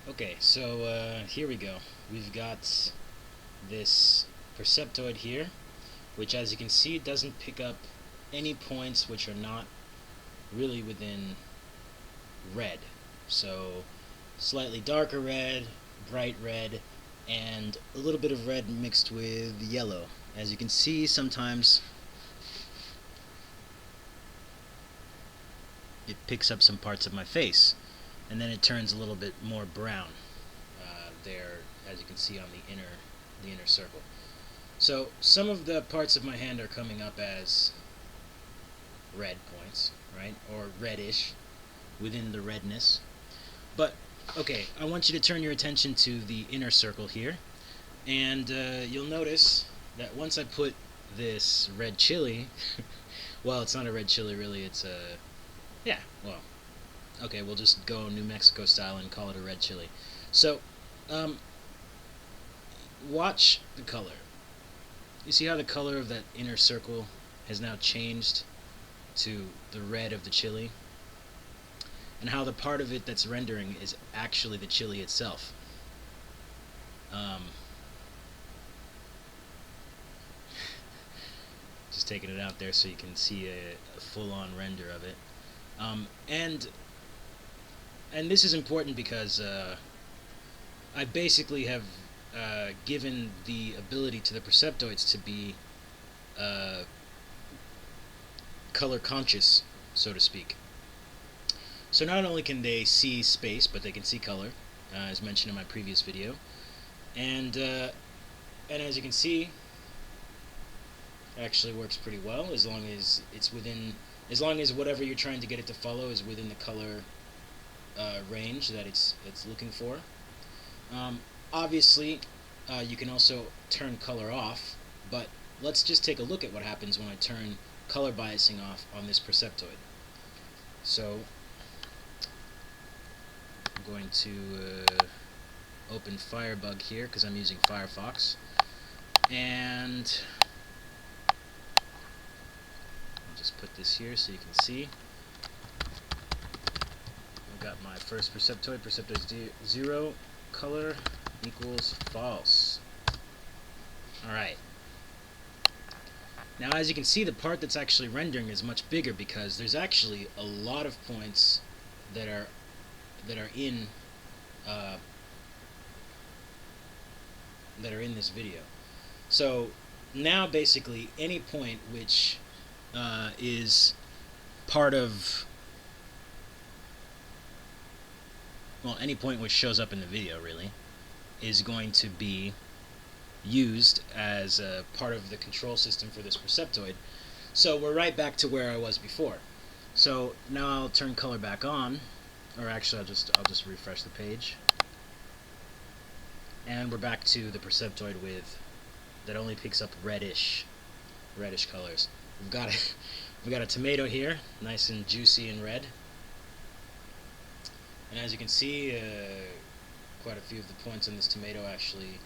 Okay, so here we go. We've got this Perceptoid here, which as you can see doesn't pick up any points which are not really within red. So slightly darker red, bright red, and a little bit of red mixed with yellow. As you can see, sometimes it picks up some parts of my face, and then it turns a little bit more brown there, as you can see on the inner circle. So some of the parts of my hand are coming up as red points, right, or reddish within the redness. But okay, I want you to turn your attention to the inner circle here, and you'll notice that once I put this red chili, well, it's not a red chili really, it's a, yeah, well, okay, we'll just go New Mexico style and call it a red chili. So, watch the color. You see how the color of that inner circle has now changed to the red of the chili? And how the part of it that's rendering is actually the chili itself. Just taking it out there so you can see a full-on render of it. And this is important because I basically have given the ability to the Perceptoids to be color conscious, so to speak. So not only can they see space, but they can see color, as mentioned in my previous video. And as you can see, it actually works pretty well as long as it's within, as long as whatever you're trying to get it to follow is within the color range that it's looking for. Obviously, you can also turn color off, but let's just take a look at what happens when I turn color biasing off on this Perceptoid. So I'm going to open Firebug here because I'm using Firefox, and I'll just put this here so you can see. I've got my first Perceptoid, Perceptoid 0, color equals false. Alright. Now as you can see, the part that's actually rendering is much bigger because there's actually a lot of points that are in this video. So now basically any point which is part of, well, any point which shows up in the video really is going to be used as a part of the control system for this Perceptoid. So we're right back to where I was before. So now I'll turn color back on, or actually I'll just refresh the page, and we're back to the Perceptoid with that only picks up reddish colors. We've got a tomato here, nice and juicy and red. And as you can see, quite a few of the points on this tomato actually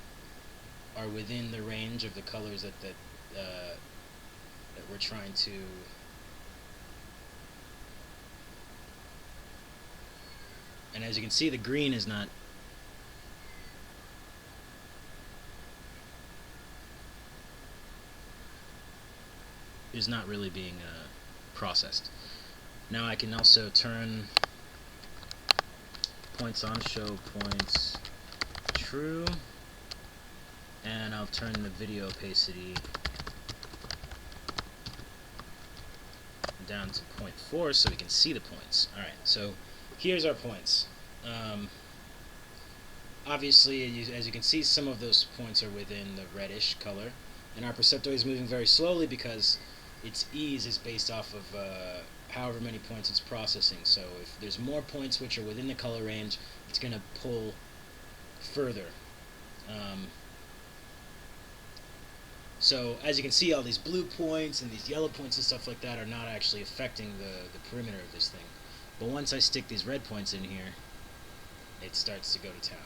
are within the range of the colors that we're trying to and as you can see, the green is not really being processed. Now I can also turn points on, show points true, and I'll turn the video opacity down to 0.4 so we can see the points. Alright, so here's our points. Obviously, as you can see, some of those points are within the reddish color, and our Perceptoid is moving very slowly because its ease is based off of however many points it's processing. So if there's more points which are within the color range, it's going to pull further. So as you can see, all these blue points and these yellow points and stuff like that are not actually affecting the perimeter of this thing. But once I stick these red points in here, it starts to go to town.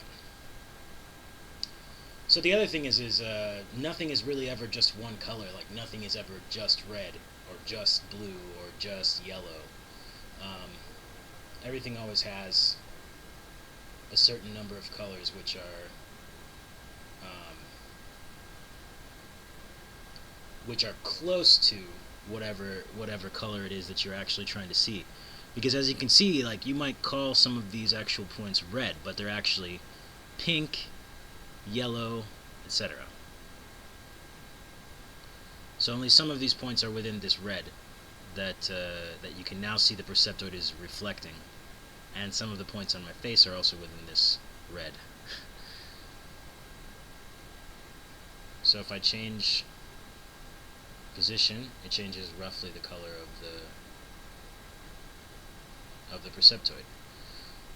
So the other thing is nothing is really ever just one color. Like nothing is ever just red or just blue or just yellow. Everything always has a certain number of colors which are close to whatever color it is that you're actually trying to see. Because as you can see, like, you might call some of these actual points red, but they're actually pink, yellow, etc. So only some of these points are within this red that you can now see the Perceptoid is reflecting, and some of the points on my face are also within this red. So if I change position, it changes roughly the color of the Perceptoid.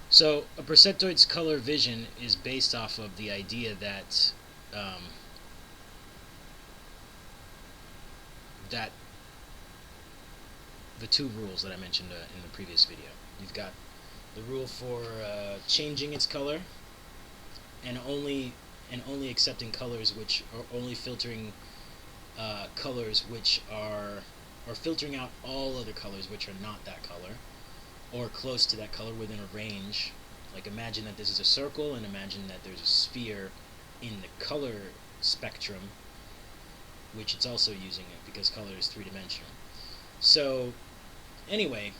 So a Perceptoid's color vision is based off of the idea that that the two rules that I mentioned in the previous video. You've got the rule for changing its color, and only accepting colors which are only filtering colors which are, or filtering out all other colors which are not that color, or close to that color within a range. Like, imagine that this is a circle, and imagine that there's a sphere in the color spectrum, which it's also using it because color is three-dimensional. So anyway,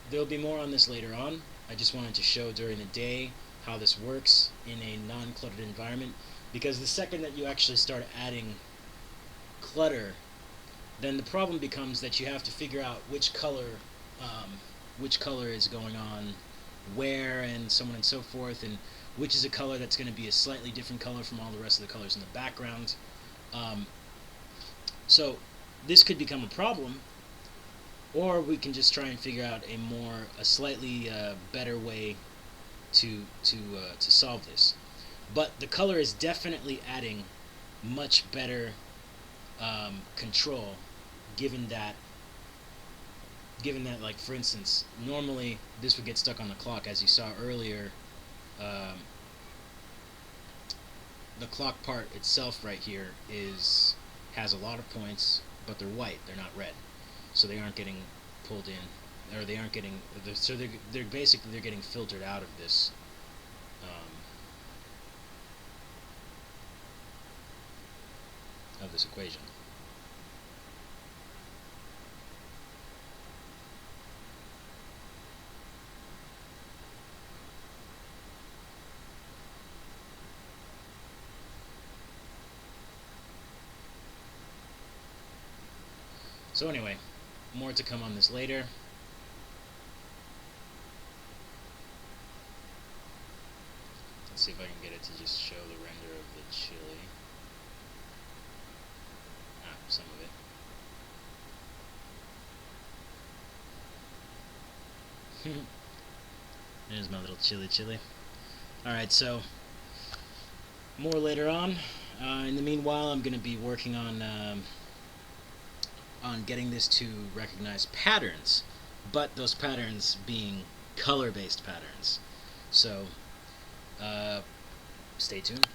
there'll be more on this later on. I just wanted to show during the day how this works in a non-cluttered environment, because the second that you actually start adding clutter, then the problem becomes that you have to figure out which color is going on where, and so on and so forth, and which is a color that's going to be a slightly different color from all the rest of the colors in the background. So this could become a problem, or we can just try and figure out a slightly better way to solve this. But the color is definitely adding much better control, given that, like, for instance, normally this would get stuck on the clock. As you saw earlier, the clock part itself right here has a lot of points, but they're white, they're not red, so they aren't getting pulled in, or they aren't getting, so they're basically getting filtered out of this equation. So anyway, more to come on this later. Let's see if I can get it to just show the render of the chili. Some of it. There's my little chili. Alright, so more later on. In the meanwhile, I'm going to be working on getting this to recognize patterns, but those patterns being color-based patterns. So stay tuned,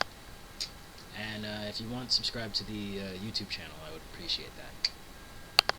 and if you want, subscribe to the YouTube channel. I would appreciate that.